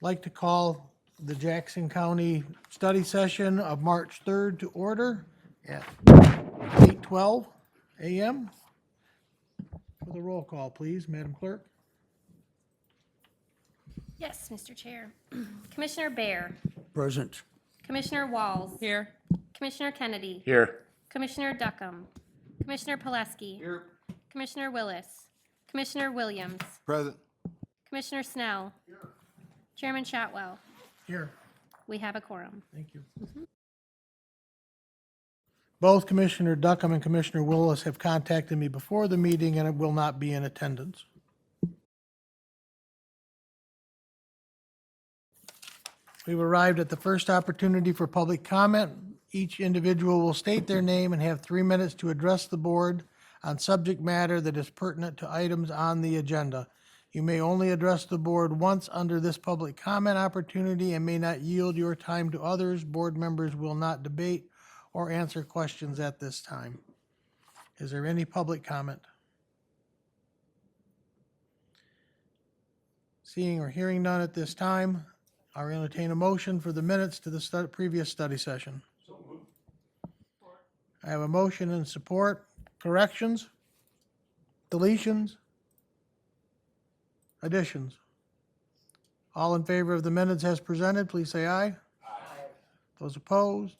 Like to call the Jackson County Study Session of March 3rd to order at 8:12 a.m. With a roll call, please, Madam Clerk. Yes, Mr. Chair. Commissioner Bear, Present. Commissioner Walls. Here. Commissioner Kennedy. Here. Commissioner Duckham. Commissioner Pileski. Here. Commissioner Willis. Commissioner Williams. Present. Commissioner Snell. Chairman Shotwell. Here. We have a quorum. Thank you. Both Commissioner Duckham and Commissioner Willis have contacted me before the meeting and will not be in attendance. We've arrived at the first opportunity for public comment. Each individual will state their name and have 3 minutes to address the board on subject matter that is pertinent to items on the agenda. You may only address the board once under this public comment opportunity and may not yield your time to others. Board members will not debate or answer questions at this time. Is there any public comment? Seeing or hearing none at this time, I'll entertain a motion for the minutes to the previous study session. I have a motion and support. Corrections? Deletions? Additions? All in favor of the minutes as presented, please say aye. Aye. Those opposed?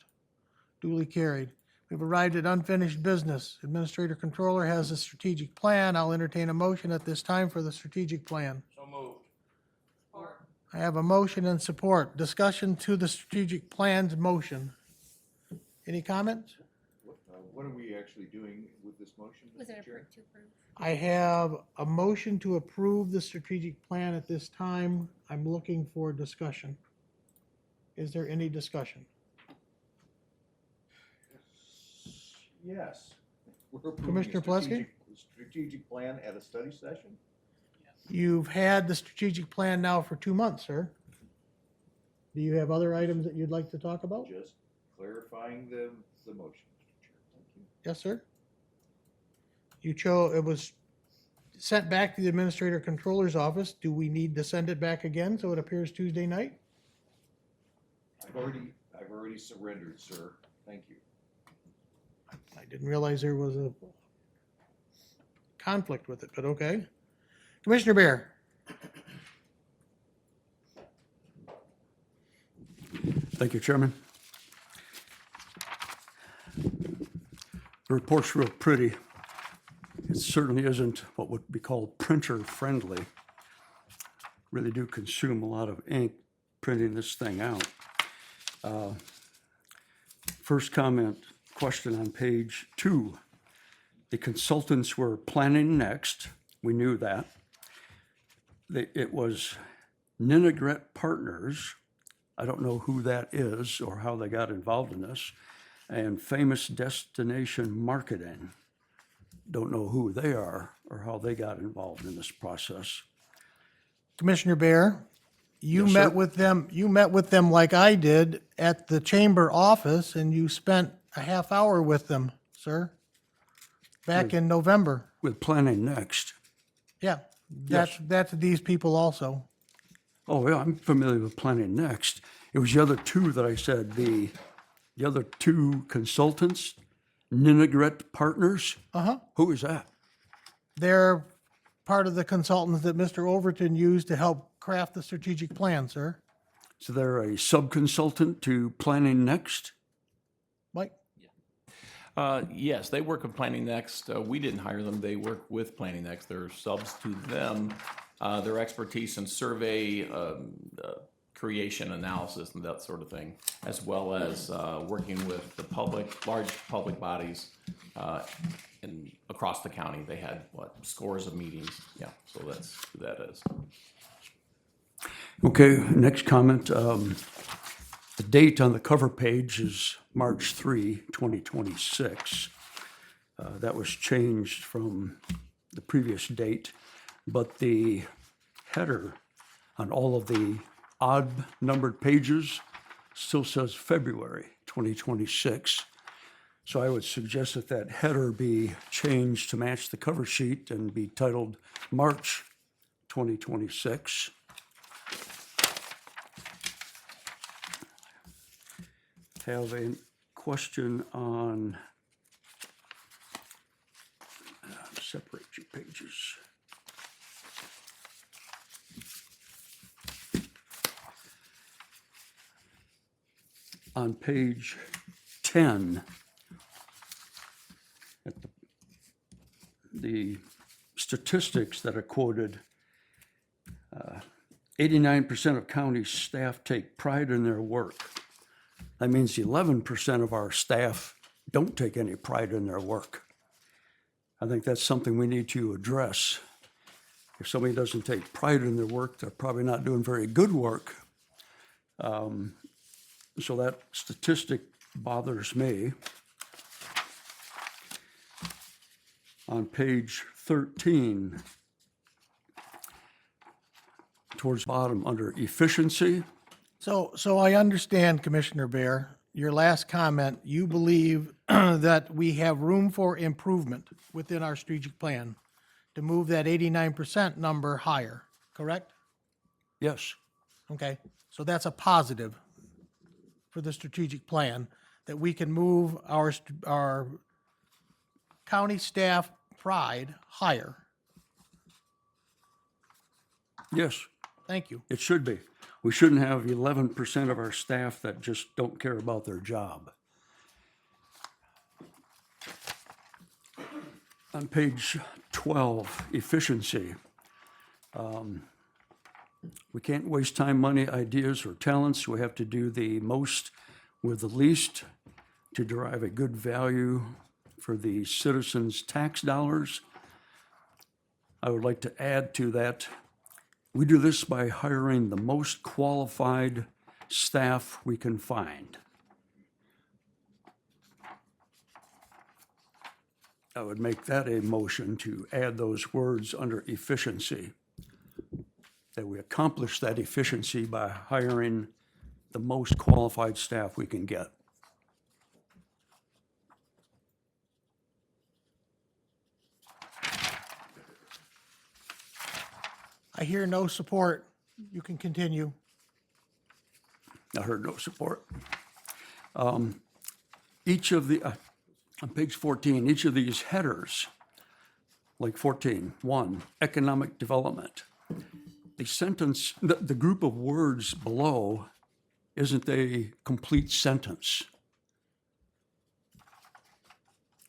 Duly carried. We've arrived at unfinished business. Administrator Controller has a strategic plan. I'll entertain a motion at this time for the strategic plan. So moved. I have a motion and support. Discussion to the strategic plan's motion. Any comments? What are we actually doing with this motion, Was it Mr. Chair? approved to approve? I have a motion to approve the strategic plan at this time. I'm looking for discussion. Is there any discussion? Yes. We're approving a Commissioner Pileski? strategic plan at a study session? You've had the strategic plan now for 2 months, sir. Do you have other items that you'd like to talk about? Just clarifying the motion, Mr. Chair. Thank you. Yes, sir. It was sent back to the Administrator Controller's office. Do we need to send it back again so it appears Tuesday night? I've already surrendered, sir. Thank you. I didn't realize there was a conflict with it, but okay. Commissioner Bear? Thank you, Chairman. The report's real pretty. It certainly isn't what would be called printer-friendly. Really do consume a lot of ink printing this thing out. First question on page 2. The consultants were planning next. We knew that. It was Ninigret Partners. I don't know who that is or how they got involved in this. And Famous Destination Marketing. Don't know who they are or how they got involved in this process. Commissioner Bear, you Yes, met sir. with them like I did at the chamber office, and you spent a half hour with them, sir, back in November. With Planning Next. Yeah, that's these people also. Oh, yeah, I'm familiar with Planning Next. It was the other two that I said, the other two consultants, Ninigret Partners. Uh-huh. Who is that? They're part of the consultants that Mr. Overton used to help craft the strategic plan, sir. So they're a sub-consultant to Planning Next? Mike? Yes, they work with Planning Next. We didn't hire them. They work with Planning Next. They're subs to them. Their expertise in survey, creation, analysis, and that sort of thing, as well as working with the public, large public bodies across the county. They had, scores of meetings. Yeah, so that's who that is. Okay, next comment. The date on the cover page is March 3, 2026. That was changed from the previous date, but the header on all of the odd numbered pages still says February 2026. So I would suggest that that header be changed to match the cover sheet and be titled March 2026. have a question on, separate your pages. On page 10, at the statistics that are quoted, 89% of county staff take pride in their work. That means 11% of our staff don't take any pride in their work. I think that's something we need to address. If somebody doesn't take pride in their work, they're probably not doing very good work. So that statistic bothers me. On page 13, towards the bottom, under efficiency, So I understand, Commissioner Bear, your last comment, you believe that we have room for improvement within our strategic plan to move that 89% number higher, correct? yes, Okay, so that's a positive for the strategic plan, that we can move our county staff pride higher. yes, Thank you. it should be. We shouldn't have 11% of our staff that just don't care about their job. On page 12, efficiency. We can't waste time, money, ideas, or talents. We have to do the most with the least to derive a good value for the citizens' tax dollars. I would like to add to that, we do this by hiring the most qualified staff we can find. I would make that a motion to add those words under efficiency, that we accomplish that efficiency by hiring the most qualified staff we can get. I hear no support. You can continue. I heard no support. Each of the, on page 14, each of these headers, like 14:1, economic development, the sentence, the group of words below isn't a complete sentence.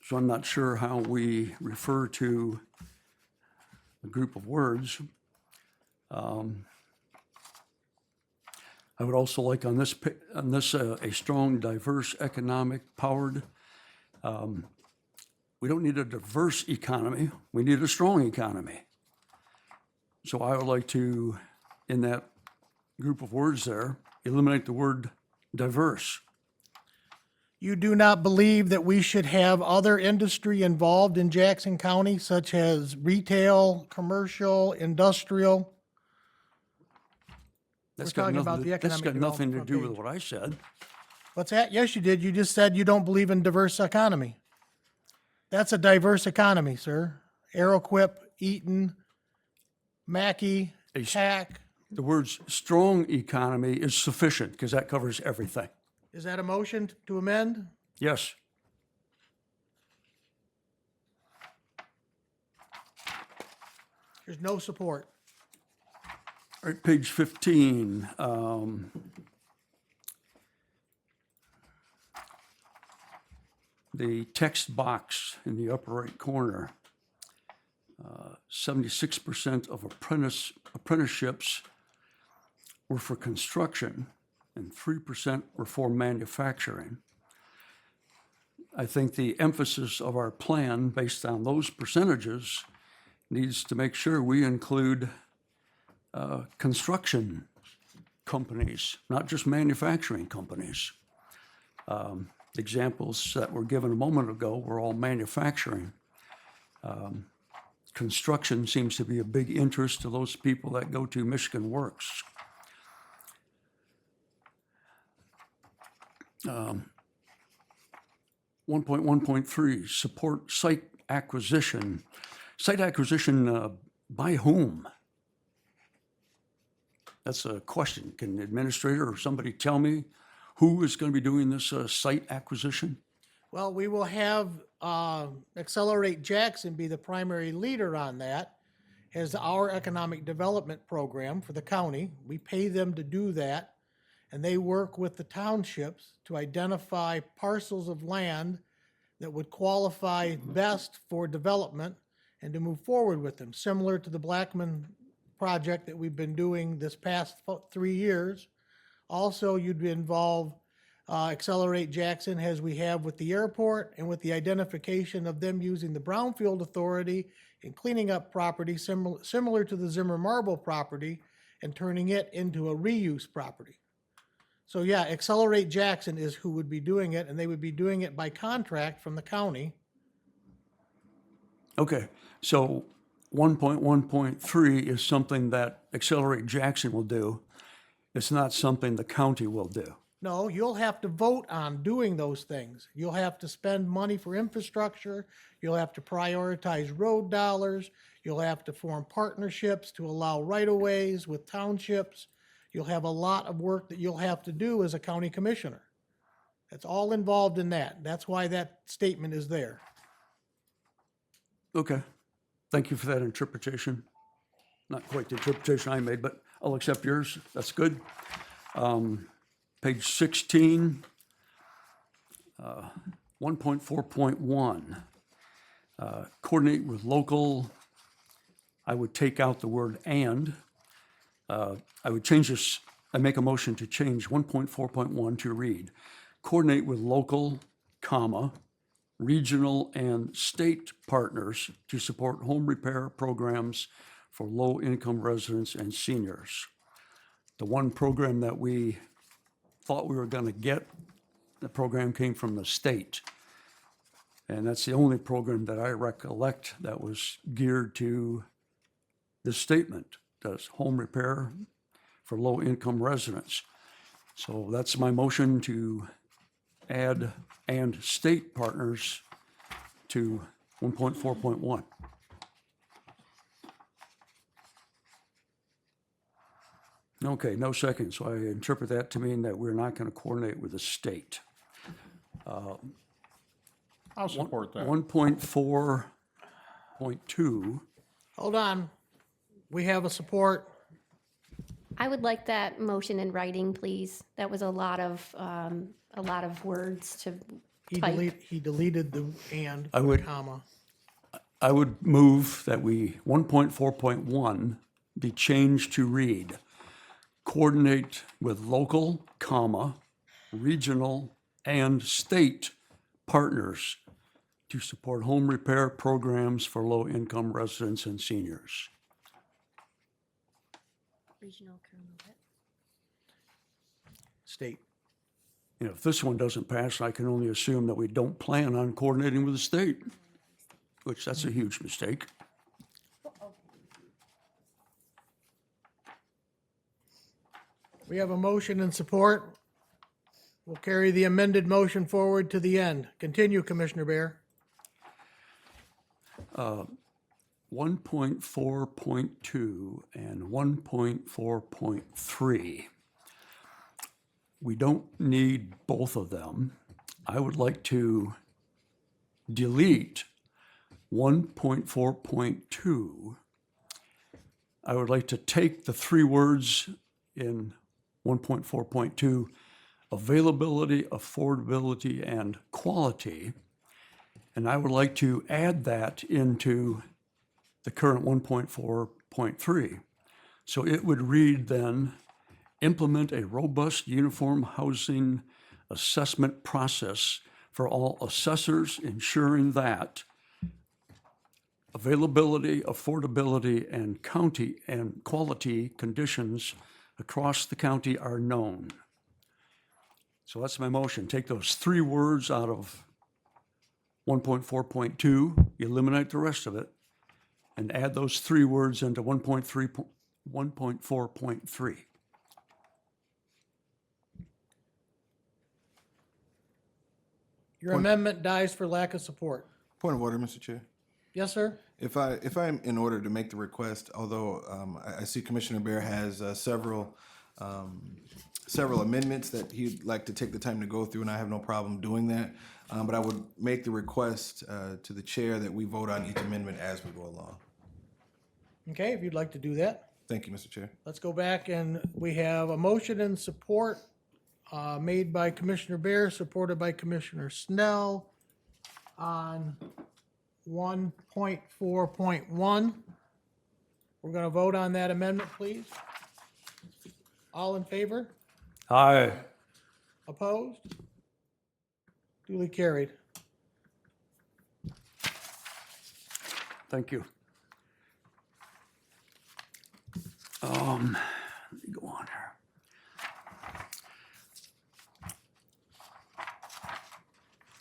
So I'm not sure how we refer to a group of words. I would also like on this, a strong, diverse, economic powered. We don't need a diverse economy, we need a strong economy. So I would like to, in that group of words there, eliminate the word diverse. You do not believe that we should have other industry involved in Jackson County, such as retail, commercial, industrial? That's We're got talking about nothing, the that's got economic nothing to development do with page. what I said. What's that? Yes, you did. You just said you don't believe in diverse economy. That's a diverse economy, sir. Aeroquip, Eaton, Mackey, TAC. The words strong economy is sufficient because that covers everything. Is that a motion to amend? Yes, There's no support. all right, page 15. The text box in the upper right corner, 76% of apprenticeships were for construction and 3% were for manufacturing. I think the emphasis of our plan, based on those percentages, needs to make sure we include construction companies, not just manufacturing companies. Examples that were given a moment ago were all manufacturing. Construction seems to be a big interest to those people that go to Michigan Works. 1.1.3, support site acquisition. Site acquisition by whom? That's a question. Can the administrator or somebody tell me who is going to be doing this site acquisition? Well, we will have Accelerate Jackson be the primary leader on that as our economic development program for the county. We pay them to do that, and they work with the townships to identify parcels of land that would qualify best for development and to move forward with them, similar to the Blackman project that we've been doing this past 3 years. Also, you'd involve Accelerate Jackson, as we have with the airport, and with the identification of them using the Brownfield Authority and cleaning up property similar to the Zimmer Marble property and turning it into a reuse property. So yeah, Accelerate Jackson is who would be doing it, and they would be doing it by contract from the county. Okay, so 1.1.3 is something that Accelerate Jackson will do. It's not something the county will do. No, you'll have to vote on doing those things. You'll have to spend money for infrastructure. You'll have to prioritize road dollars. You'll have to form partnerships to allow right-of-ways with townships. You'll have a lot of work that you'll have to do as a county commissioner. That's all involved in that. That's why that statement is there. Okay, thank you for that interpretation. Not quite the interpretation I made, but I'll accept yours. That's good. Page 16, 1.4.1. Coordinate with local, I would take out the word "and." I would change this, I make a motion to change 1.4.1 to read, coordinate with local, comma, regional and state partners to support home repair programs for low-income residents and seniors. The one program that we thought we were going to get, the program came from the state. And that's the only program that I recollect that was geared to this statement, does home repair for low-income residents. So that's my motion to add "and state partners" to 1.4.1. Okay, no second, so I interpret that to mean that we're not going to coordinate with the state. I'll support that. 1.4.2, Hold on. We have a support. I would like that motion in writing, please. That was a lot of words to type. He deleted the "and" I would- comma. I would move that 1.4.1 be changed to read, coordinate with local, comma, regional, and state partners to support home repair programs for low-income residents and seniors. Regional State. You know, if this one doesn't pass, I can only assume that we don't plan on coordinating with the state, which that's a huge mistake. We have a motion and support. We'll carry the amended motion forward to the end. Continue, Commissioner Bear. 1.4.2 and 1.4.3. We don't need both of them. I would like to delete 1.4.2. I would like to take the three words in 1.4.2, availability, affordability, and quality, and I would like to add that into the current 1.4.3. So it would read then, implement a robust uniform housing assessment process for all assessors, ensuring that availability, affordability, and county and quality conditions across the county are known. So that's my motion. Take those three words out of 1.4.2, eliminate the rest of it, and add those three words into 1.4.3. Your amendment dies for lack of support. Point of order, Mr. Chair. Yes, sir? If I'm in order to make the request, although I see Commissioner Bear has several several amendments that he'd like to take the time to go through, and I have no problem doing that. But I would make the request to the chair that we vote on each amendment as we go along. Okay, if you'd like to do that. Thank you, Mr. Chair. Let's go back, and we have a motion and support made by Commissioner Bear, supported by Commissioner Snell on 1.4.1. We're going to vote on that amendment, please. All in favor? Aye. Opposed? Duly carried. Thank you. Let me go on here.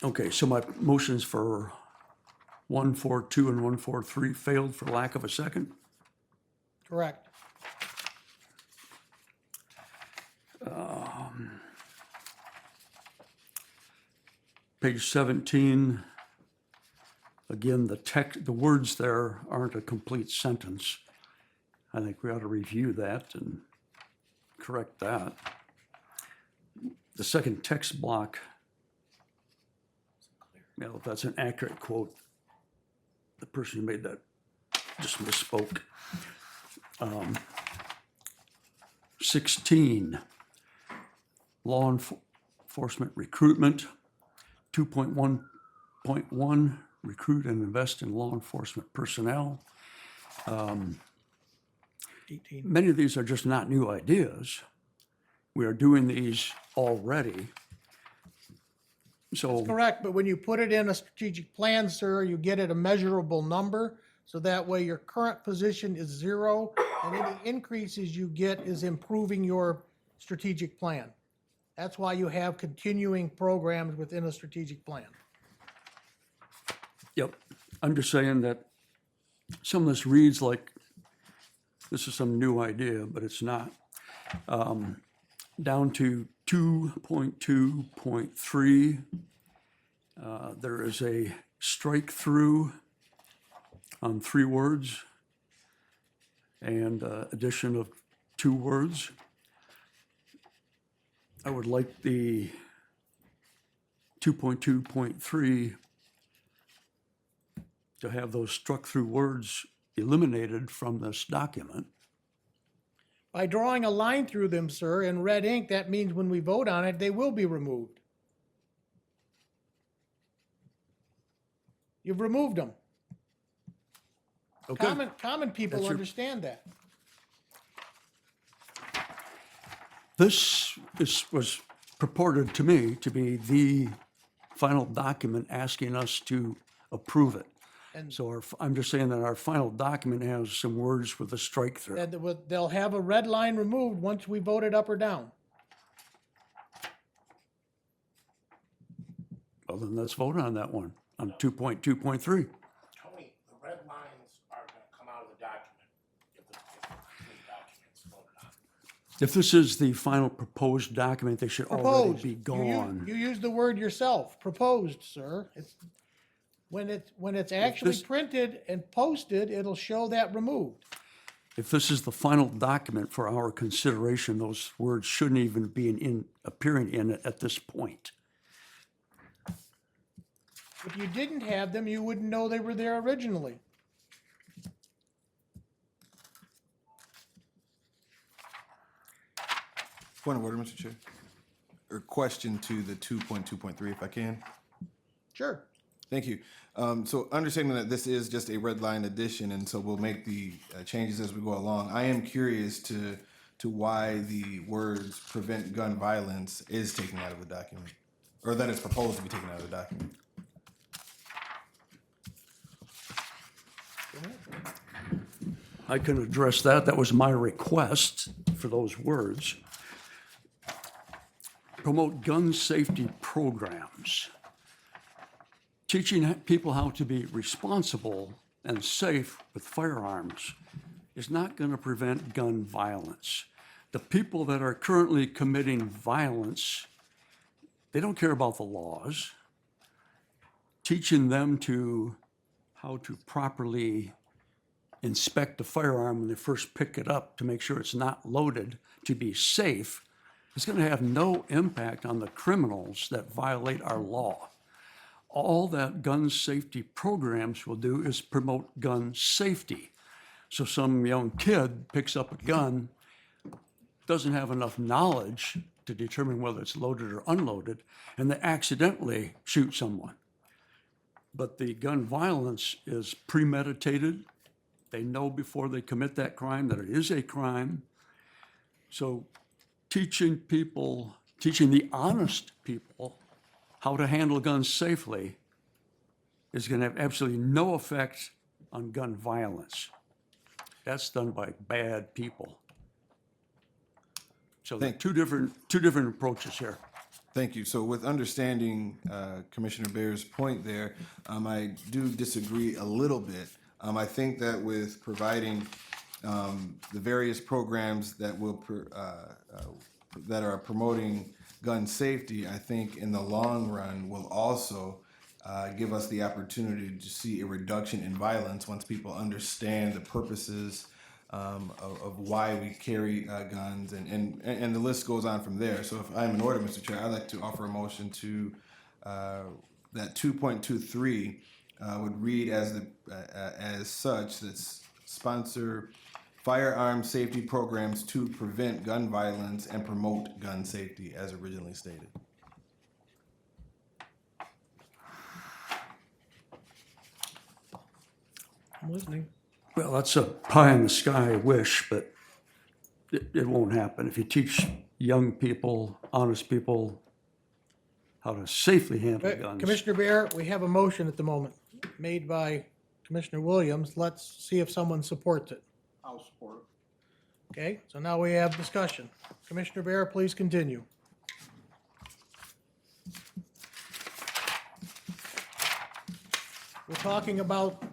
Okay, so my motions for 142 and 143 failed for lack of a second. Correct. Page 17, again, the words there aren't a complete sentence. I think we ought to review that and correct that. The second text block, you know, if that's an accurate quote, the person who made that just misspoke. 16, law enforcement recruitment. 2.1.1, recruit and invest in law enforcement personnel. 18. Many of these are just not new ideas. We are doing these already. So, Correct, but when you put it in a strategic plan, sir, you get it a measurable number. So that way your current position is 0, and any increases you get is improving your strategic plan. That's why you have continuing programs within a strategic plan. yep, I'm just saying that some of this reads like this is some new idea, but it's not. Down to 2.2.3, there is a strike through on 3 words and addition of 2 words. I would like the 2.2.3 to have those struck through words eliminated from this document. By drawing a line through them, sir, in red ink, that means when we vote on it, they will be removed. You've removed them. Okay. Common people That's your- understand that. This was purported to me to be the final document asking us to approve it. And- So I'm just saying that our final document has some words with a strike through. And they'll have a red line removed once we vote it up or down. Well, then let's vote on that one, on 2.2.3. Tony, the red lines are gonna come out of the document if the document's voted on. If this is the final proposed document, they should already Proposed. be gone. You used the word yourself, proposed, sir. When it's actually this- printed and posted, it'll show that removed. If this is the final document for our consideration, those words shouldn't even be appearing in it at this point. If you didn't have them, you wouldn't know they were there originally. Point of order, Mr. Chair. Or question to the 2.2.3, if I can. Sure. Thank you. So understanding that this is just a red line addition, and so we'll make the changes as we go along. I am curious to why the words "prevent gun violence" is taken out of the document, or that it's proposed to be taken out of the document. I can address that. That was my request for those words. Promote gun safety programs. Teaching people how to be responsible and safe with firearms is not going to prevent gun violence. The people that are currently committing violence, they don't care about the laws. Teaching them how to properly inspect a firearm when they first pick it up to make sure it's not loaded, to be safe, It's going to have no impact on the criminals that violate our law. All that gun safety programs will do is promote gun safety. So some young kid picks up a gun, doesn't have enough knowledge to determine whether it's loaded or unloaded, and they accidentally shoot someone. But the gun violence is premeditated. They know before they commit that crime that it is a crime. So teaching the honest people how to handle guns safely is going to have absolutely no effect on gun violence. That's done by bad people. So there are two different approaches here. Thank you. So with understanding Commissioner Bear's point there, I do disagree a little bit. I think that with providing the various programs that that are promoting gun safety, I think in the long run will also give us the opportunity to see a reduction in violence once people understand the purposes of why we carry guns, and the list goes on from there. So if I'm in order, Mr. Chair, I'd like to offer a motion to that 2.23 would read as such, that's sponsor firearm safety programs to prevent gun violence and promote gun safety as originally stated. I'm listening. Well, that's a pie in the sky wish, but it won't happen. If you teach young people, honest people, how to safely handle guns. Commissioner Bear, we have a motion at the moment made by Commissioner Williams. Let's see if someone supports it. I'll support it. Okay, so now we have discussion. Commissioner Bear, please continue. We're talking about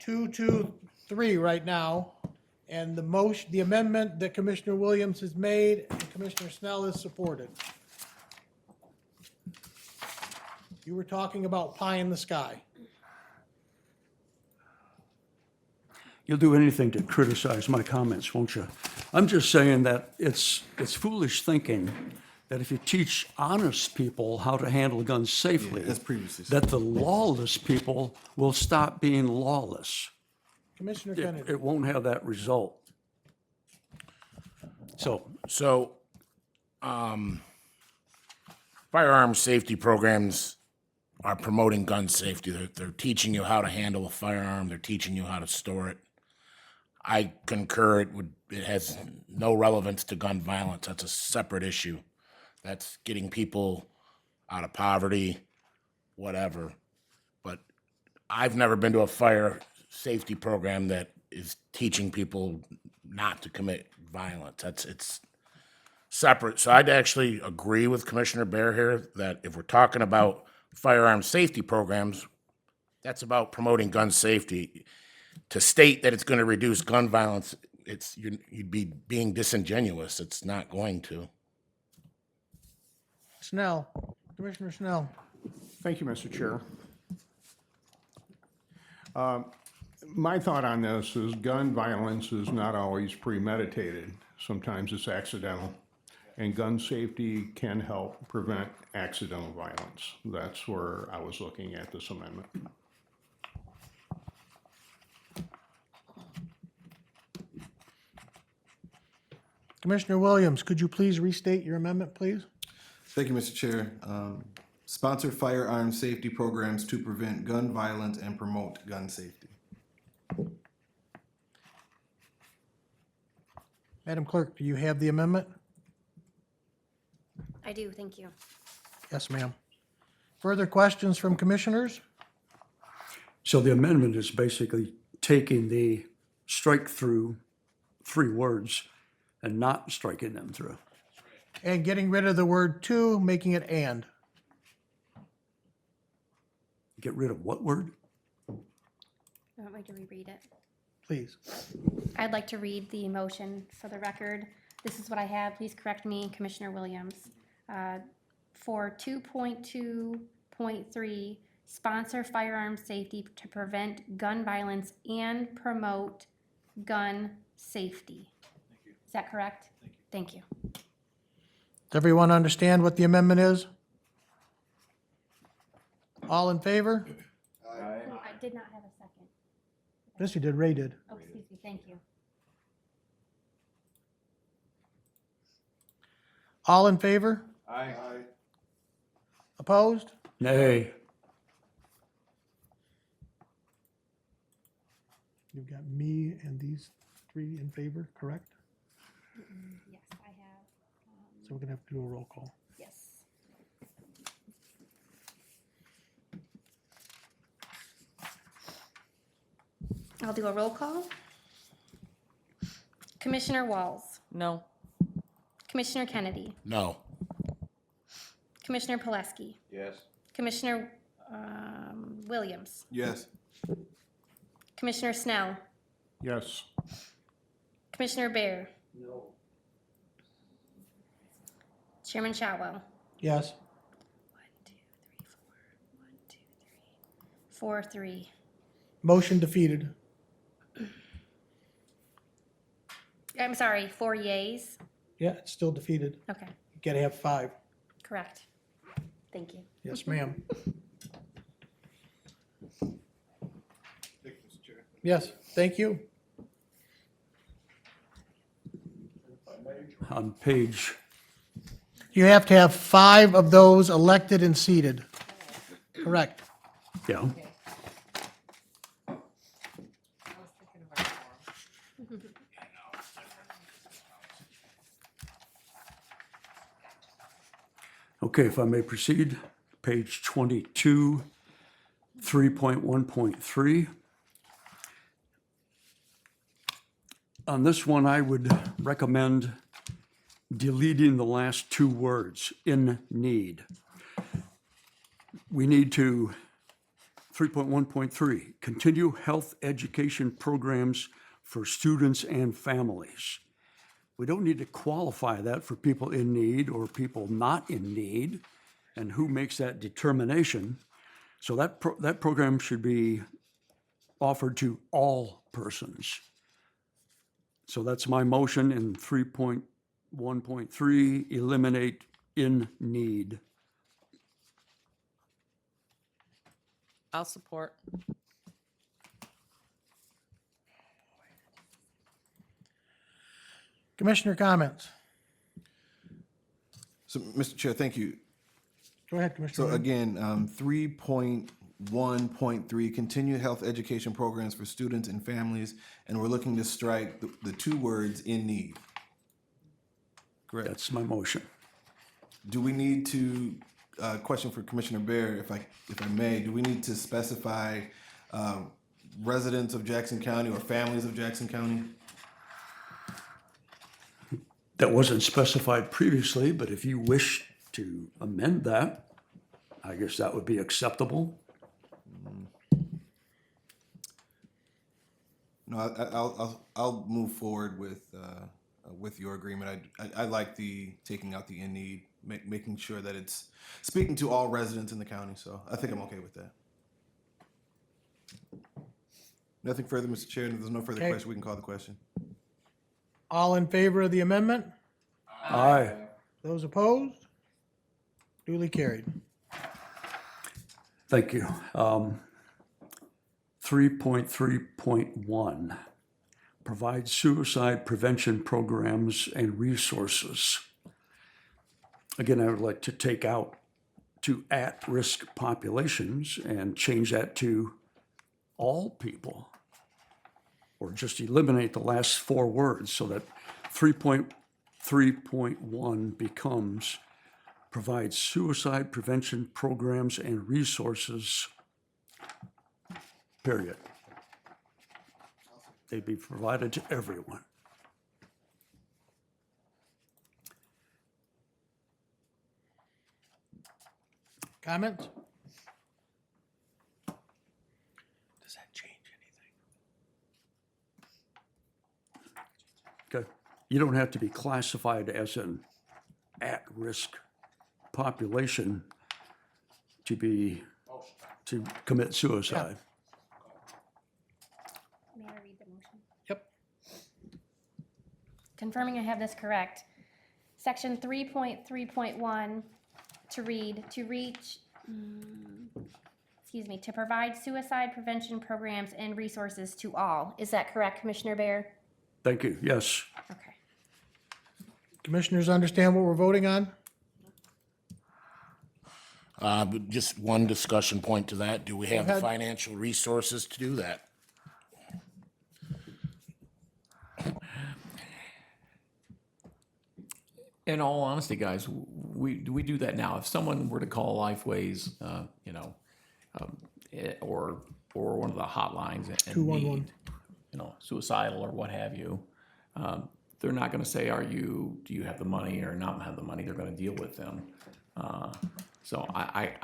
223 right now, and the amendment that Commissioner Williams has made and Commissioner Snell has supported. You were talking about pie in the sky. You'll do anything to criticize my comments, won't you? I'm just saying that it's foolish thinking that if you teach honest people how to handle guns safely, as previously said. that the lawless people will stop being lawless. Commissioner Kennedy. It won't have that result. So, firearm safety programs are promoting gun safety. They're teaching you how to handle a firearm. They're teaching you how to store it. I concur. It has no relevance to gun violence. That's a separate issue. That's getting people out of poverty, whatever. But I've never been to a fire safety program that is teaching people not to commit violence. It's separate. So I'd actually agree with Commissioner Bear here that if we're talking about firearm safety programs, that's about promoting gun safety. To state that it's going to reduce gun violence, you'd be being disingenuous. It's not going to. Snell, Commissioner Snell. Thank you, Mr. Chair. My thought on this is gun violence is not always premeditated. Sometimes it's accidental. And gun safety can help prevent accidental violence. That's where I was looking at this amendment. Commissioner Williams, could you please restate your amendment, please? Thank you, Mr. Chair. Sponsor firearm safety programs to prevent gun violence and promote gun safety. Madam Clerk, do you have the amendment? I do, thank you. Yes, ma'am. Further questions from commissioners? So the amendment is basically taking the strike through 3 words and not striking them through. And getting rid of the word to, making it and. Get rid of what word? You want me to reread it? Please. I'd like to read the motion for the record. This is what I have. Please correct me, Commissioner Williams. For 2.2.3, sponsor firearm safety to prevent gun violence and promote gun safety. Is that correct? Thank you. Does everyone understand what the amendment is? All in favor? Oh, I did not have a second. Yes, you did. Ray did. Oh, excuse me, thank you. All in favor? Aye. Opposed? Nay. You've got me and these three in favor, correct? Yes, I have, So we're gonna have to do a roll call. yes. I'll do a roll call. Commissioner Walls, No. Commissioner Kennedy, No. Commissioner Pileski, Yes. Commissioner Williams, Yes. Commissioner Snell, Yes. Commissioner Bear. No. Chairman Shotwell. Yes. 4-3. Motion defeated. I'm sorry, 4 yeas. Yeah, it's still defeated. Okay, You gotta have 5. correct. Thank you. Yes, ma'am. Thank you, Mr. Chair. Yes, thank you. On page, You have to have 5 of those elected and seated. Correct. yeah, okay, if I may proceed, page 22, 3.1.3. On this one, I would recommend deleting the last 2 words, "in need." We need to, 3.1.3, continue health education programs for students and families. We don't need to qualify that for people in need or people not in need, and who makes that determination. So that program should be offered to all persons. So that's my motion in 3.1.3, eliminate "in need." I'll support. Commissioner comments? So, Mr. Chair, thank you. Go ahead, So Commissioner. again, 3.1.3, continue health education programs for students and families, and we're looking to strike the 2 words "in need." Correct. That's my motion. Do we need to, question for Commissioner Bear, if I may, do we need to specify residents of Jackson County or families of Jackson County? That wasn't specified previously, but if you wish to amend that, I guess that would be acceptable. No, I'll move forward with your agreement. I like taking out the "in need", making sure that it's speaking to all residents in the county, so I think I'm okay with that. Nothing further, Mr. Chair, and if there's no further Okay. question, we can call the question. All in favor of the amendment? Aye. Those opposed? Duly carried. Thank you. 3.3.1, provide suicide prevention programs and resources. Again, I would like to take out to at-risk populations and change that to all people, or just eliminate the last 4 words so that 3.3.1 becomes provide suicide prevention programs and resources, period. They be provided to everyone. Comments? Does that change anything? Okay. You don't have to be classified as an at-risk population to commit suicide. May I read the motion? Yep. Confirming I have this correct, Section 3.3.1 to read, to provide suicide prevention programs and resources to all. Is that correct, Commissioner Bear? Thank you. Yes. Okay. Commissioners understand what we're voting on? But just one discussion point to that. Do we have the ahead. financial resources to do that? In all honesty, guys, we do that now. If someone were to call Lifeways, or one of the hotlines and 211. need, suicidal or what have you, they're not going to say, do you have the money or not have the money? They're going to deal with them. So I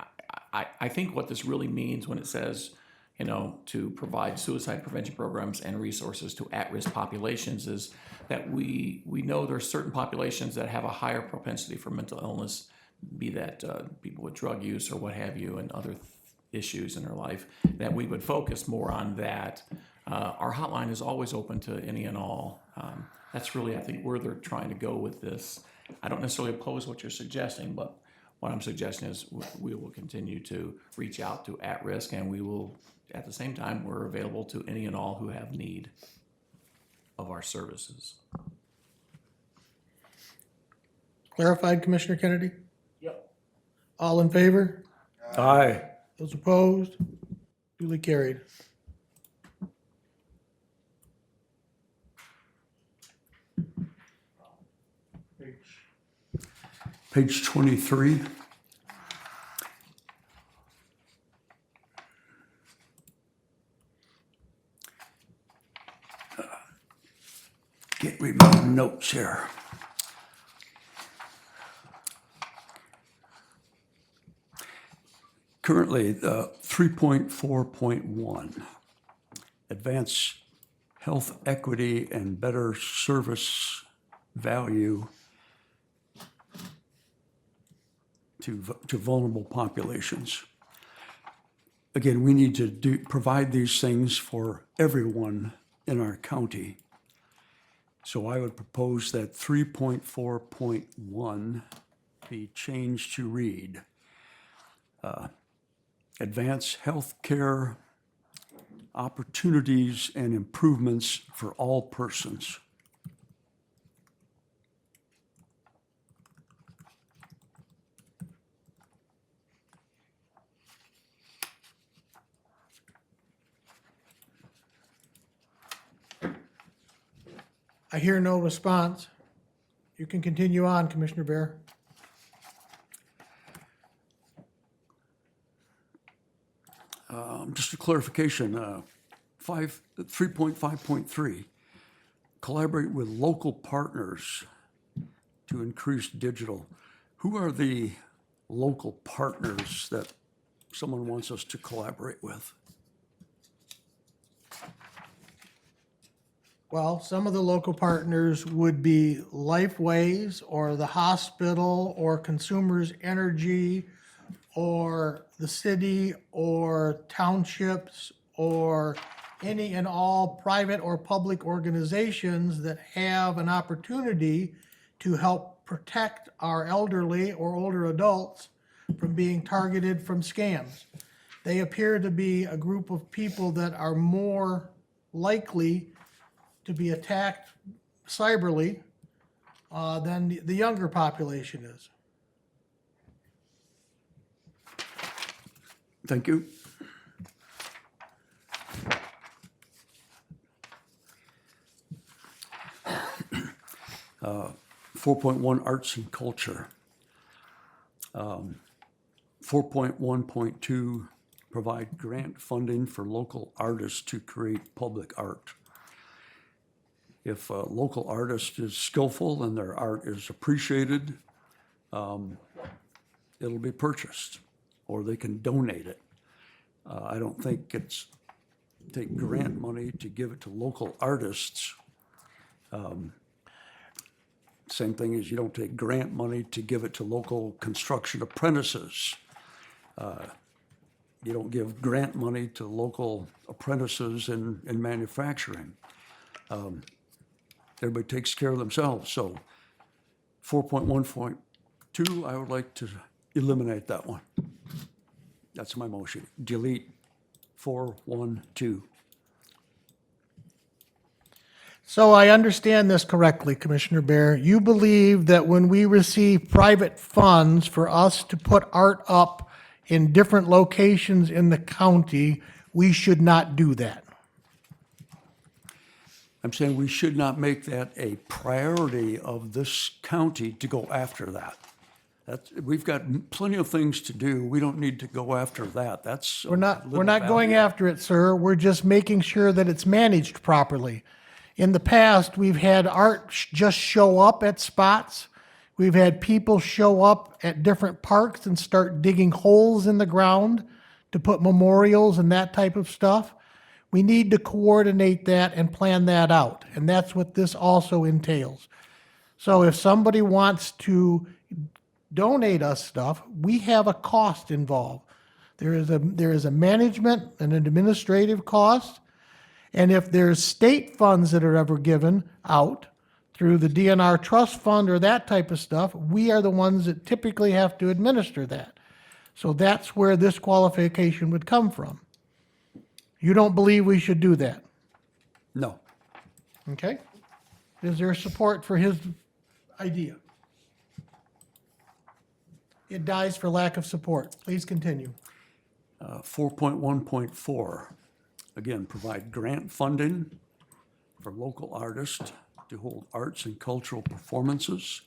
think what this really means when it says, to provide suicide prevention programs and resources to at-risk populations is that we know there are certain populations that have a higher propensity for mental illness, be that people with drug use or what have you, and other issues in their life, that we would focus more on that. Our hotline is always open to any and all. That's really, I think, where they're trying to go with this. I don't necessarily oppose what you're suggesting, but what I'm suggesting is we will continue to reach out to at-risk, and we will, at the same time, we're available to any and all who have need of our services. Clarified, Commissioner Kennedy? Yep. All in favor? Aye. Those opposed? Duly carried. Page 23. Can't read my notes here. Currently, 3.4.1, advance health equity and better service value to vulnerable populations. Again, we need to provide these things for everyone in our county. So I would propose that 3.4.1 be changed to read, advance health care opportunities and improvements for all persons. I hear no response. You can continue on, Commissioner Bear. Just a clarification, 3.5.3, collaborate with local partners to increase digital. Who are the local partners that someone wants us to collaborate with? Well, some of the local partners would be Lifeways or the hospital or Consumers Energy or the city or townships or any and all private or public organizations that have an opportunity to help protect our elderly or older adults from being targeted from scams. They appear to be a group of people that are more likely to be attacked cyberly than the younger population is. Thank you. Uh, 4.1 Arts and Culture. 4.1.2 provide grant funding for local artists to create public art. If a local artist is skillful and their art is appreciated, it'll be purchased, or they can donate it. I don't think it's take grant money to give it to local artists. Same thing as you don't take grant money to give it to local construction apprentices. You don't give grant money to local apprentices in manufacturing. Everybody takes care of themselves. So 4.1.2, I would like to eliminate that one. That's my motion. Delete 4.1.2. So I understand this correctly, Commissioner Bear. You believe that when we receive private funds for us to put art up in different locations in the county, we should not do that? I'm saying we should not make that a priority of this county to go after that. We've got plenty of things to do. We don't need to go after that. That's. We're not going after it, sir. We're just making sure that it's managed properly. In the past, we've had art just show up at spots. We've had people show up at different parks and start digging holes in the ground to put memorials and that type of stuff. We need to coordinate that and plan that out, and that's what this also entails. So if somebody wants to donate us stuff, we have a cost involved. There is a management and an administrative cost. And if there's state funds that are ever given out through the DNR trust fund or that type of stuff, we are the ones that typically have to administer that. So that's where this qualification would come from. You don't believe we should do that, No. okay? Is there support for his idea? It dies for lack of support. Please continue. 4.1.4, again, provide grant funding for local artists to hold arts and cultural performances.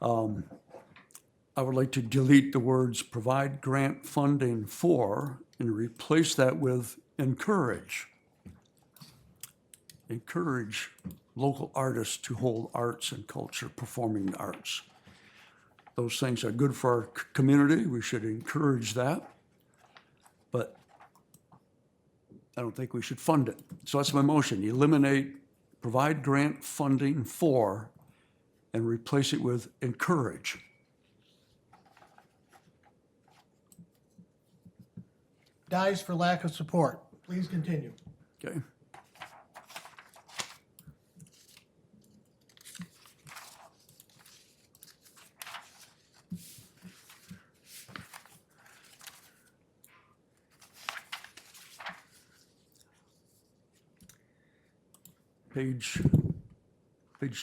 I would like to delete the words provide grant funding for and replace that with encourage. Encourage local artists to hold arts and culture, performing arts. Those things are good for our community. We should encourage that. But I don't think we should fund it. So that's my motion. Eliminate, provide grant funding for, and replace it with encourage. Dies for lack of support. Please continue. Okay? Page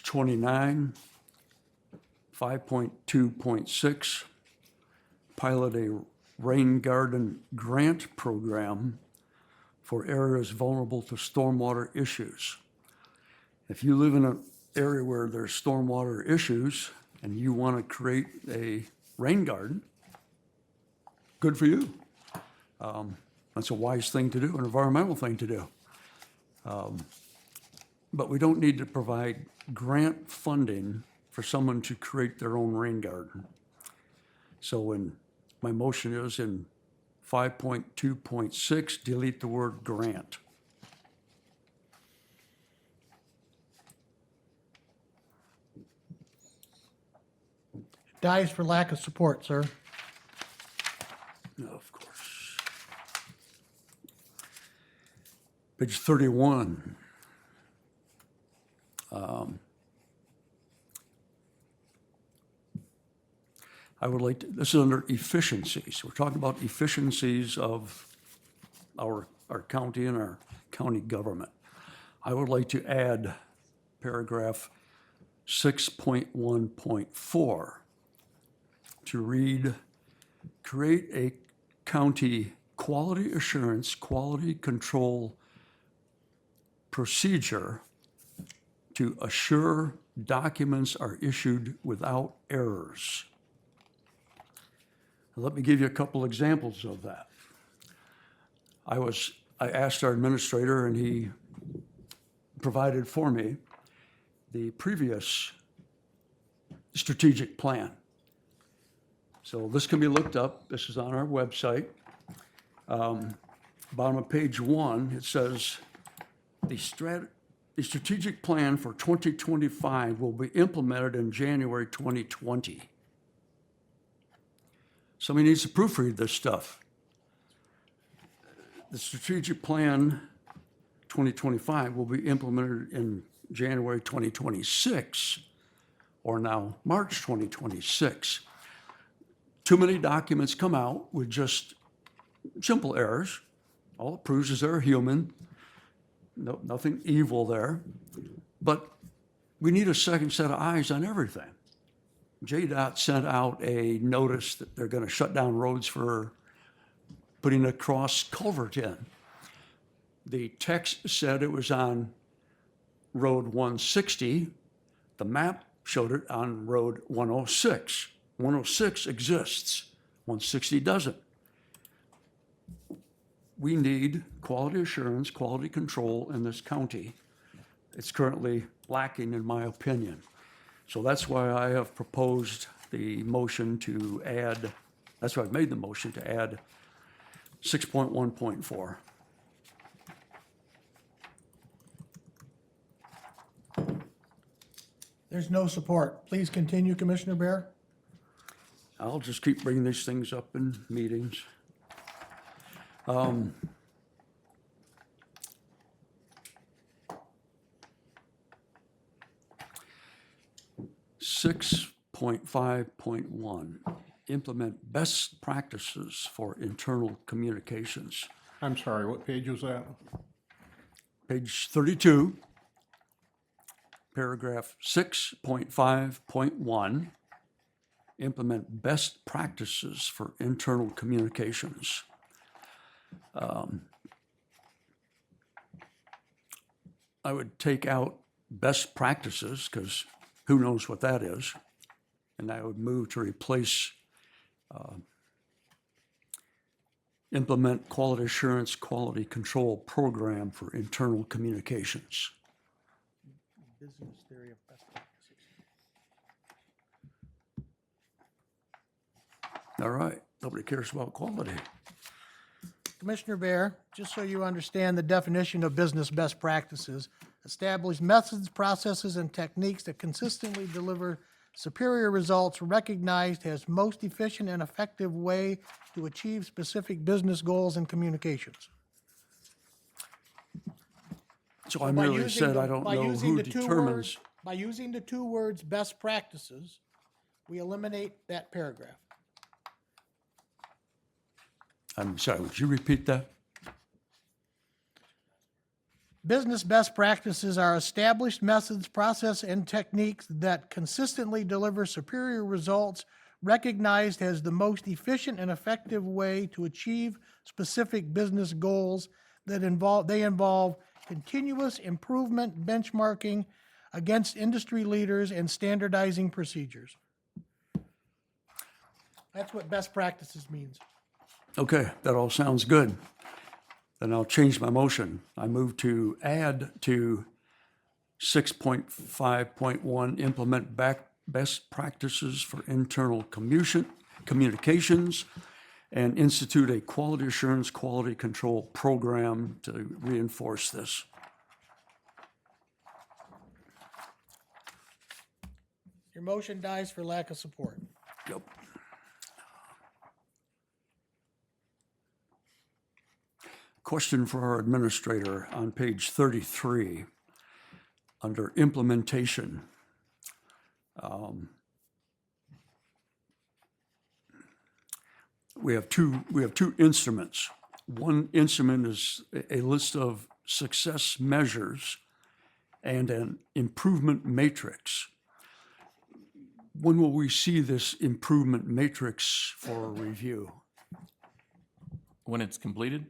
29, 5.2.6, pilot a rain garden grant program for areas vulnerable to stormwater issues. If you live in an area where there's stormwater issues and you want to create a rain garden, good for you. That's a wise thing to do, an environmental thing to do. But we don't need to provide grant funding for someone to create their own rain garden. So when my motion is in 5.2.6, delete the word grant. Dies for lack of support, sir. No, of course. Page 31. I would like to, this is under efficiencies. We're talking about efficiencies of our county and our county government. I would like to add paragraph 6.1.4 to read, create a county quality assurance, quality control procedure to assure documents are issued without errors. Let me give you a couple examples of that. I asked our administrator, and he provided for me the previous strategic plan. So this can be looked up. This is on our website. Bottom of page 1, it says, the strategic plan for 2025 will be implemented in January 2020. Somebody needs to proofread this stuff. The strategic plan 2025 will be implemented in January 2026. or now March 2026. Too many documents come out with just simple errors. All it proves is they're human. No, nothing evil there. But we need a second set of eyes on everything. JDOT sent out a notice that they're going to shut down roads for putting a cross culvert in. The text said it was on Road 160. The map showed it on Road 106. 106 exists, 160 doesn't. We need quality assurance, quality control in this county. It's currently lacking, in my opinion. So that's why I have proposed the motion to add, that's why I've made the motion to add 6.1.4. There's no support. Please continue, Commissioner Bear. I'll just keep bringing these things up in meetings. 6.5.1, implement best practices for internal communications. I'm sorry, what page was that? Page 32, paragraph 6.5.1, implement best practices for internal communications. I would take out best practices, because who knows what that is? And I would move to replace implement quality assurance, quality control program for internal communications. Business theory of best practices. All right, nobody cares about quality. Commissioner Bear, just so you understand the definition of business best practices, establish methods, processes, and techniques that consistently deliver superior results recognized as most efficient and effective way to achieve specific business goals and communications. So I By merely using said the- I don't by know using who the two determines. words- By using the two words best practices, we eliminate that paragraph. I'm sorry, would you repeat that? Business best practices are established methods, process, and techniques that consistently deliver superior results recognized as the most efficient and effective way to achieve specific business goals that involve continuous improvement, benchmarking against industry leaders, and standardizing procedures. That's what best practices means. Okay, that all sounds good. Then I'll change my motion. I move to add to 6.5.1, implement best practices for internal communications and institute a quality assurance, quality control program to reinforce this. Your motion dies for lack of support. Yep. Question for our administrator on page 33, under implementation. We have two instruments. One instrument is a list of success measures and an improvement matrix. When will we see this improvement matrix for review? When it's completed?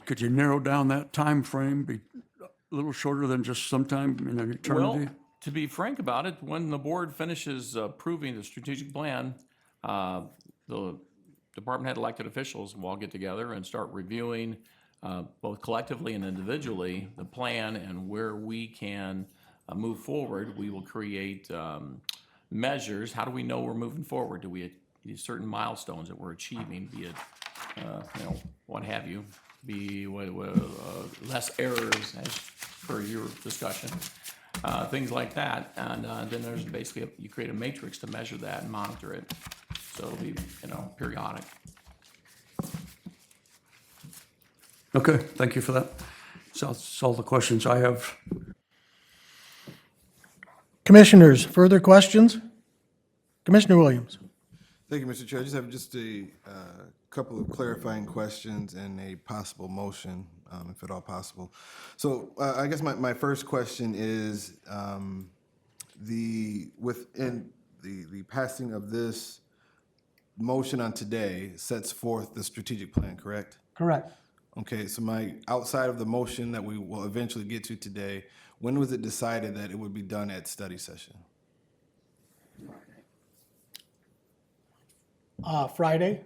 Could you narrow down that time frame, be a little shorter than just sometime in an eternity? Well, to be frank about it, when the board finishes approving the strategic plan, the department head elected officials will all get together and start reviewing, both collectively and individually, the plan and where we can move forward. We will create measures. How do we know we're moving forward? Do we have certain milestones that we're achieving, be it, what have you, be less errors as per your discussion, things like that. And then there's basically, you create a matrix to measure that and monitor it. So it'll be, periodic. Okay, thank you for that. So that's all the questions I have. Commissioners, further questions? Commissioner Williams? Thank you, Mr. Chair. I just have a couple of clarifying questions and a possible motion, if at all possible. So I guess my first question is, within the passing of this motion on today sets forth the strategic plan, correct? Correct. Okay, so outside of the motion that we will eventually get to today, when was it decided that it would be done at study session? Friday?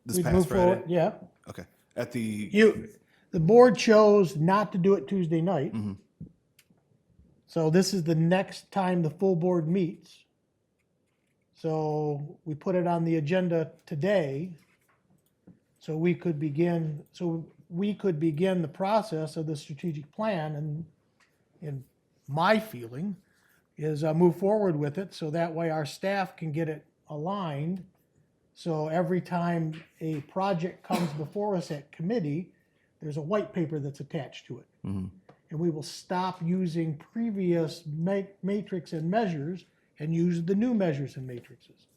This We've past moved Friday? forward. Yeah. Okay, at the, The board chose not to do it Tuesday night. So this is the next time the full board meets. So we put it on the agenda today so we could begin the process of the strategic plan, and in my feeling is move forward with it so that way our staff can get it aligned. So every time a project comes before us at committee, there's a white paper that's attached to it. And we will stop using previous matrix and measures and use the new measures and matrices.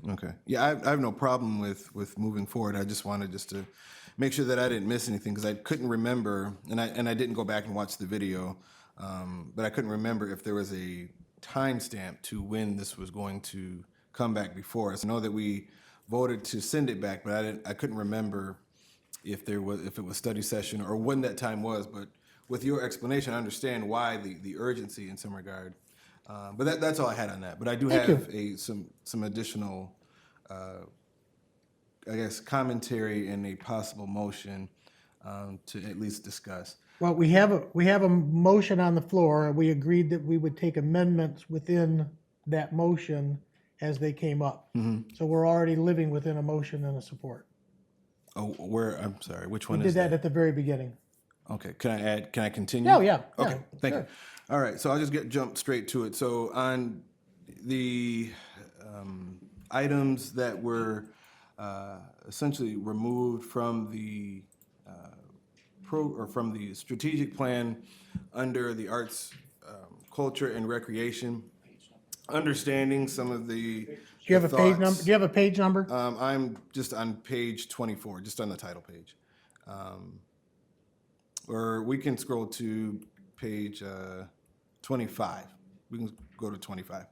okay. Yeah, I have no problem with moving forward. I just wanted to make sure that I didn't miss anything, because I couldn't remember, and I didn't go back and watch the video, but I couldn't remember if there was a timestamp to when this was going to come back before us. I know that we voted to send it back, but I couldn't remember if it was study session or when that time was. But with your explanation, I understand why the urgency in some regard. But that's all I had on that. But I do have some additional, I guess, commentary and a possible motion to at least discuss. Well, we have a motion on the floor, and we agreed that we would take amendments within that motion as they came up. So we're already living within a motion and a support. Oh, I'm sorry, which We one did is that that? at the very beginning. Okay, can I continue? Oh, yeah. Okay, Yeah, thank sure. you. All right, so I'll just jump straight to it. So on the items that were essentially removed from the from the strategic plan under the arts, culture, and recreation, understanding some of the Do you have a page number? thoughts. Do you have a page number? I'm just on page 24, just on the title page. Or we can scroll to page 25. We can go to 25.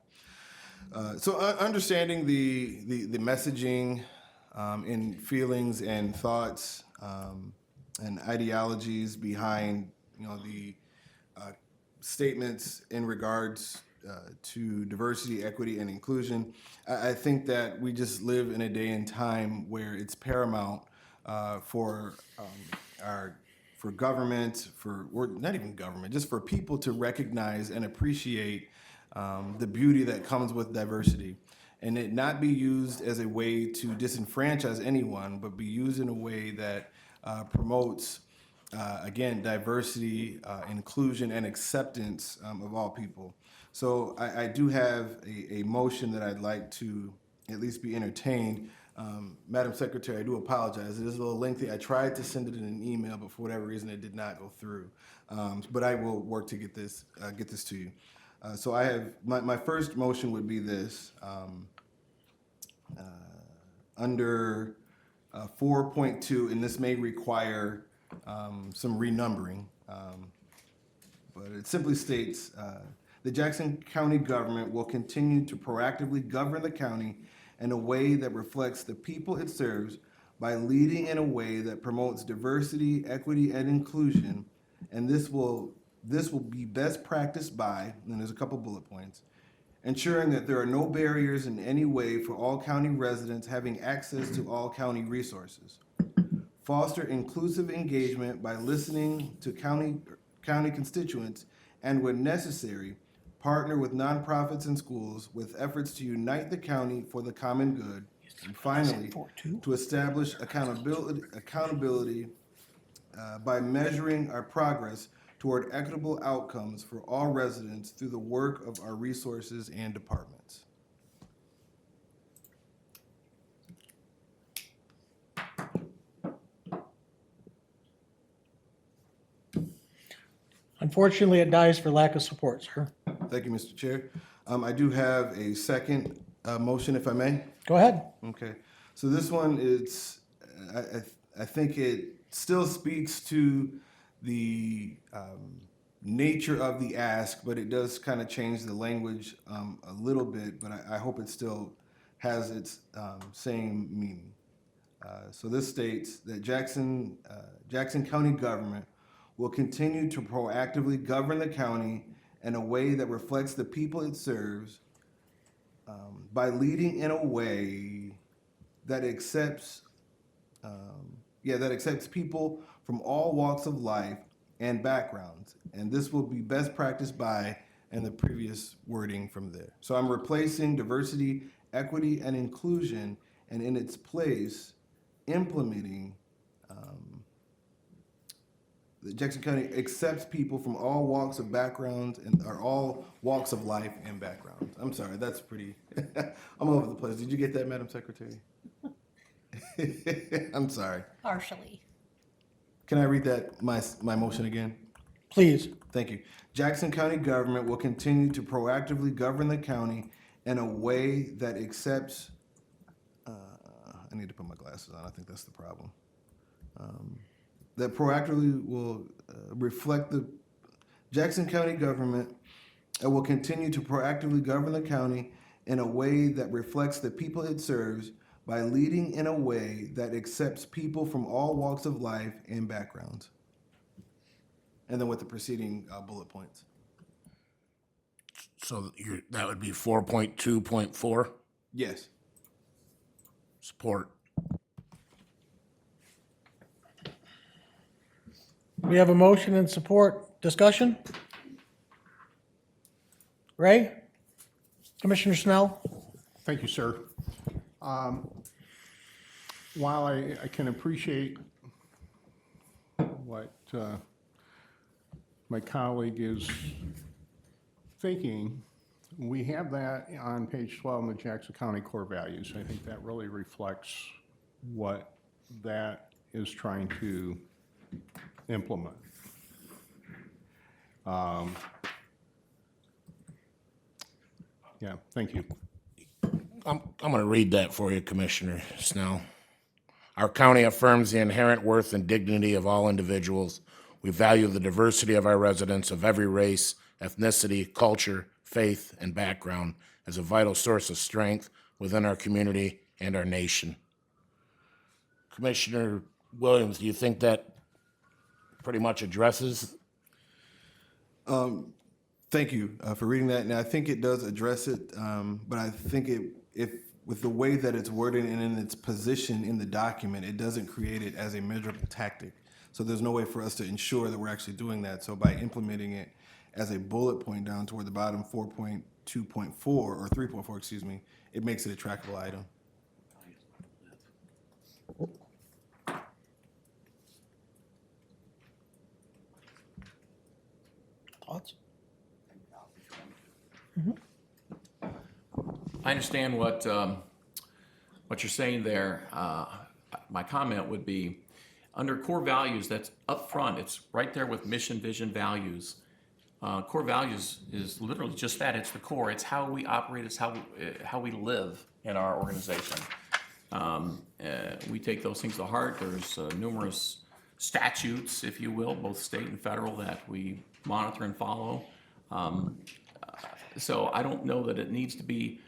So understanding the messaging and feelings and thoughts and ideologies behind the statements in regards to diversity, equity, and inclusion. I think that we just live in a day and time where it's paramount for government, or not even government, just for people to recognize and appreciate the beauty that comes with diversity, and it not be used as a way to disenfranchise anyone, but be used in a way that promotes, again, diversity, inclusion, and acceptance of all people. So I do have a motion that I'd like to at least be entertained. Madam Secretary, I do apologize. It is a little lengthy. I tried to send it in an email, but for whatever reason, it did not go through. But I will work to get this to you. So I have, my first motion would be this. Under 4.2, and this may require some renumbering, but it simply states, the Jackson County government will continue to proactively govern the county in a way that reflects the people it serves by leading in a way that promotes diversity, equity, and inclusion. And this will be best practiced by, and there's a couple bullet points, ensuring that there are no barriers in any way for all county residents having access to all county resources. Foster inclusive engagement by listening to county constituents, and when necessary, partner with nonprofits and schools with efforts to unite the county for the common good. And finally, to establish accountability by measuring our progress toward equitable outcomes for all residents through the work of our resources and departments. Unfortunately, it dies for lack of support, sir. Thank you, Mr. Chair. I do have a second motion, if I may. Go ahead. Okay, so this one is, I think it still speaks to the nature of the ask, but it does kind of change the language a little bit, but I hope it still has its same meaning. So this states that Jackson County government will continue to proactively govern the county in a way that reflects the people it serves by leading in a way that accepts people from all walks of life and backgrounds. And this will be best practiced by, and the previous wording from there. So I'm replacing diversity, equity, and inclusion, and in its place, implementing the Jackson County accepts people from all walks of backgrounds or all walks of life and backgrounds. I'm sorry, that's pretty, I'm all over the place. Did you get that, Madam Secretary? I'm sorry. Partially. Can I read that, my motion again? Please. Thank you. Jackson County government will continue to proactively govern the county in a way that accepts, I need to put my glasses on, I think that's the problem. That proactively will reflect the Jackson County government and will continue to proactively govern the county in a way that reflects the people it serves by leading in a way that accepts people from all walks of life and backgrounds. And then with the preceding bullet points. So that would be 4.2.4. Yes. Support. We have a motion and support. Discussion? Ray? Commissioner Snell? Thank you, sir. While I can appreciate what my colleague is thinking, we have that on page 12 in the Jackson County Core Values. I think that really reflects what that is trying to implement. Yeah, thank you. I'm going to read that for you, Commissioner Snell. Our county affirms the inherent worth and dignity of all individuals. We value the diversity of our residents of every race, ethnicity, culture, faith, and background as a vital source of strength within our community and our nation. Commissioner Williams, do you think that pretty much addresses? Thank you for reading that. And I think it does address it, but I think if with the way that it's worded and in its position in the document, it doesn't create it as a measurable tactic. So there's no way for us to ensure that we're actually doing that. So by implementing it as a bullet point down toward the bottom, 4.2.4 or 3.4, excuse me, it makes it a trackable item. Thoughts? I understand what you're saying there. My comment would be, under core values, that's up front. It's right there with mission, vision, values. Core values is literally just that. It's the core. It's how we operate. It's how we live in our organization. We take those things to heart. There's numerous statutes, if you will, both state and federal, that we monitor and follow. So I don't know that it needs to be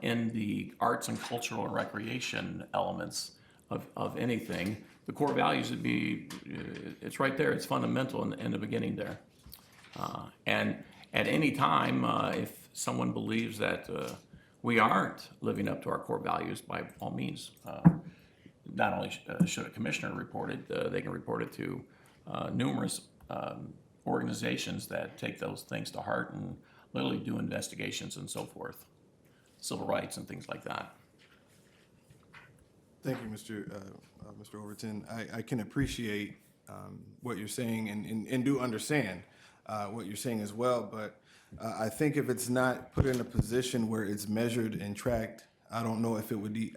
in the arts and cultural and recreation elements of anything. The core values would be, it's right there. It's fundamental in the beginning there. And at any time, if someone believes that we aren't living up to our core values, by all means, not only should a commissioner report it, they can report it to numerous organizations that take those things to heart and literally do investigations and so forth, civil rights and things like that. Thank you, Mr. Overton. I can appreciate what you're saying and do understand what you're saying as well, but I think if it's not put in a position where it's measured and tracked, I don't know if it would be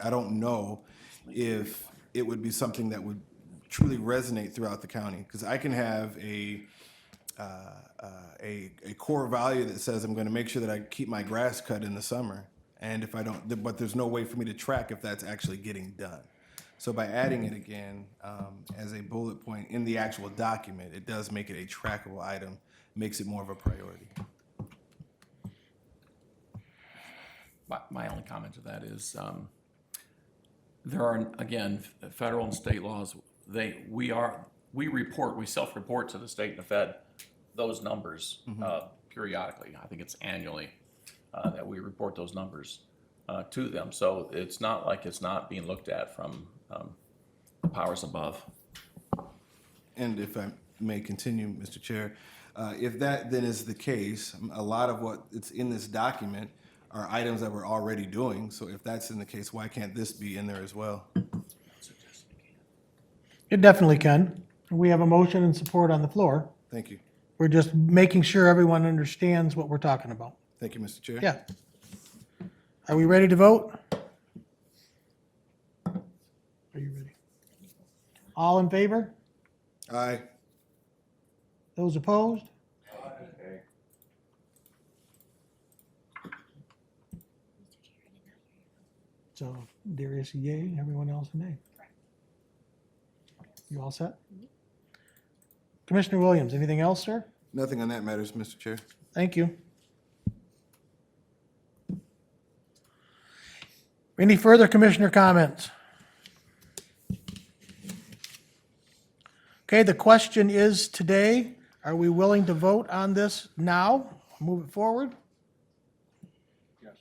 something that would truly resonate throughout the county. Because I can have a a core value that says I'm going to make sure that I keep my grass cut in the summer. And if I don't, but there's no way for me to track if that's actually getting done. So by adding it again as a bullet point in the actual document, it does make it a trackable item, makes it more of a priority. My only comment to that is, there are, again, federal and state laws, we self-report to the state and the Fed those numbers periodically. I think it's annually that we report those numbers to them. So it's not like it's not being looked at from the powers above. And if I may continue, Mr. Chair, if that then is the case, a lot of what it's in this document are items that we're already doing. So if that's in the case, why can't this be in there as well? It definitely can. We have a motion and support on the floor. Thank you. We're just making sure everyone understands what we're talking about. Thank you, Mr. Chair. Yeah. Are we ready to vote? Are you ready? All in favor? Aye. Those opposed? So Darius, yay, everyone else a nay. You all set? Commissioner Williams, anything else, sir? Nothing on that matters, Mr. Chair. Thank you. Any further commissioner comments? Okay, the question is today, are we willing to vote on this now? Move it forward? Yes.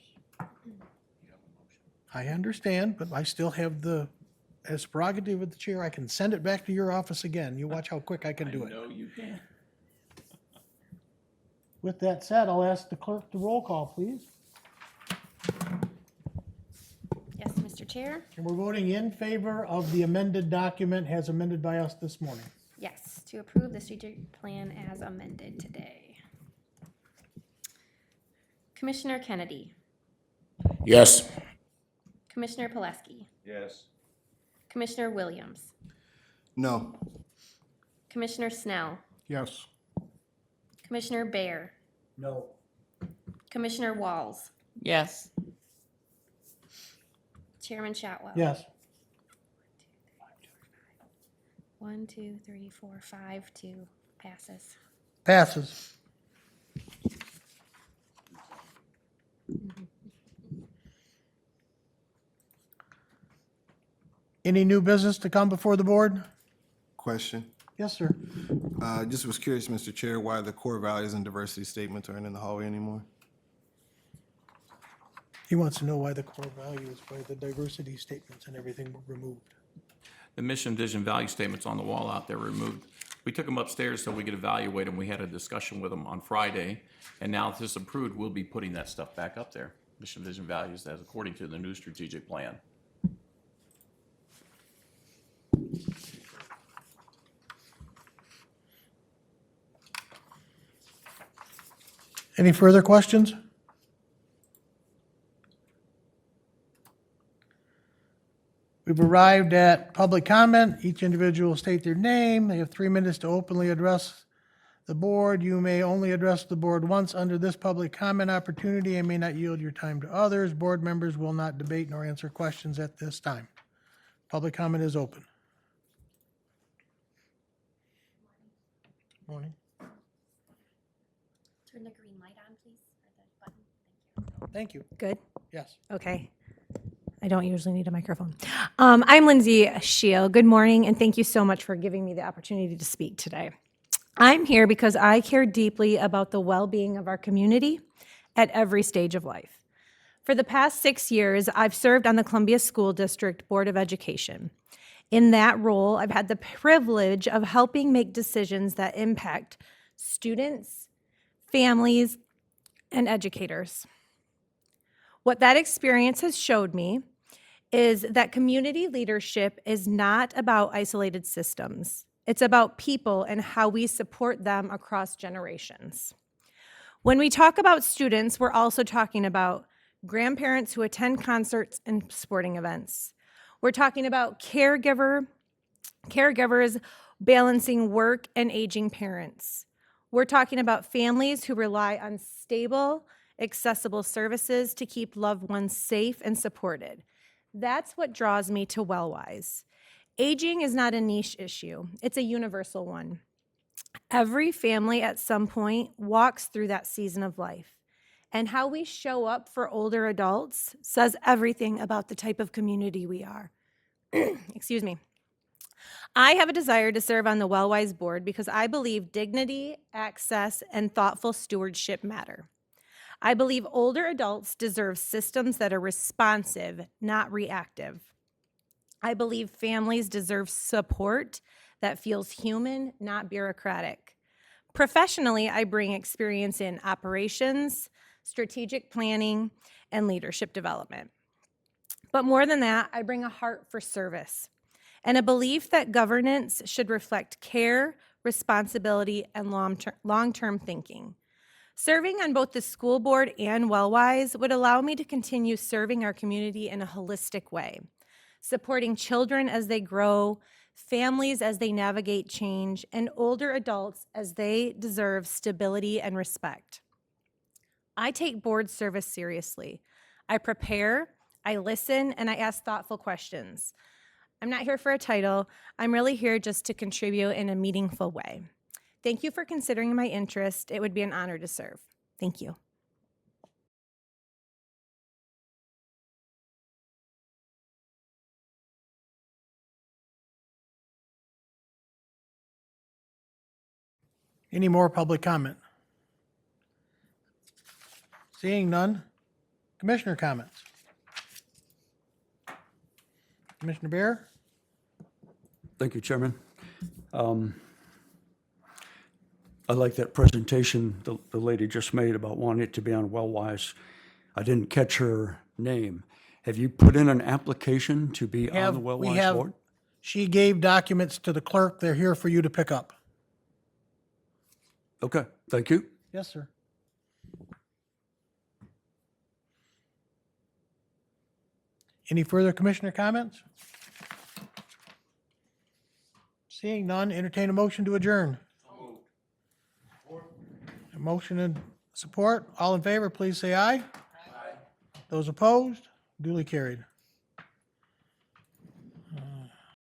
I understand, but I still have as prerogative of the chair, I can send it back to your office again. You watch how quick I can do it. No, you can't. With that said, I'll ask the clerk to roll call, please. Yes, Mr. Chair? And we're voting in favor of the amended document as amended by us this morning. Yes, to approve the strategic plan as amended today. Commissioner Kennedy, Yes. Commissioner Pileski, Yes. Commissioner Williams, No. Commissioner Snell, Yes. Commissioner Baer, No. Commissioner Walls, Yes. Chairman Shotwell. Yes. 1, 2, 3, 4, 5, 2 passes. Passes. Any new business to come before the board? Question. Yes, sir. Just was curious, Mr. Chair, why the core values and diversity statements aren't in the hallway anymore? He wants to know why the core values, why the diversity statements and everything were removed. The mission, vision, value statements on the wall out there were removed. We took them upstairs so we could evaluate them. We had a discussion with them on Friday, and now if this is approved, we'll be putting that stuff back up there. Mission, vision, values as according to the new strategic plan. Any further questions? We've arrived at public comment. Each individual will state their name. They have 3 minutes to openly address the board. You may only address the board once under this public comment opportunity and may not yield your time to others. Board members will not debate nor answer questions at this time. Public comment is open. Morning. Turn the green light on, please, or the button. Thank you. Good. Yes. Okay. I don't usually need a microphone. I'm Lindsay Scheel. Good morning, and thank you so much for giving me the opportunity to speak today. I'm here because I care deeply about the well-being of our community at every stage of life. For the past 6 years, I've served on the Columbia School District Board of Education. In that role, I've had the privilege of helping make decisions that impact students, families, and educators. What that experience has showed me is that community leadership is not about isolated systems. It's about people and how we support them across generations. When we talk about students, we're also talking about grandparents who attend concerts and sporting events. We're talking about caregivers balancing work and aging parents. We're talking about families who rely on stable, accessible services to keep loved ones safe and supported. That's what draws me to Wellwise. Aging is not a niche issue, it's a universal one. Every family at some point walks through that season of life. And how we show up for older adults says everything about the type of community we are. Excuse me. I have a desire to serve on the Wellwise board because I believe dignity, access, and thoughtful stewardship matter. I believe older adults deserve systems that are responsive, not reactive. I believe families deserve support that feels human, not bureaucratic. Professionally, I bring experience in operations, strategic planning, and leadership development. But more than that, I bring a heart for service and a belief that governance should reflect care, responsibility, and long-term thinking. Serving on both the school board and Wellwise would allow me to continue serving our community in a holistic way, supporting children as they grow, families as they navigate change, and older adults as they deserve stability and respect. I take board service seriously. I prepare, I listen, and I ask thoughtful questions. I'm not here for a title. I'm really here just to contribute in a meaningful way. Thank you for considering my interest. It would be an honor to serve. Thank you. Any more public comment? Seeing none. Commissioner comments? Commissioner Bear? Thank you, Chairman. I like that presentation the lady just made about wanting it to be on Wellwise. I didn't catch her name. Have you put in an application to be on the We Wellwise have. board? She gave documents to the clerk. They're here for you to pick up. Okay, thank you. Yes, sir. Any further commissioner comments? Seeing none, entertain a motion to adjourn. A motion and support. All in favor, please say aye. Aye. Those opposed, duly carried.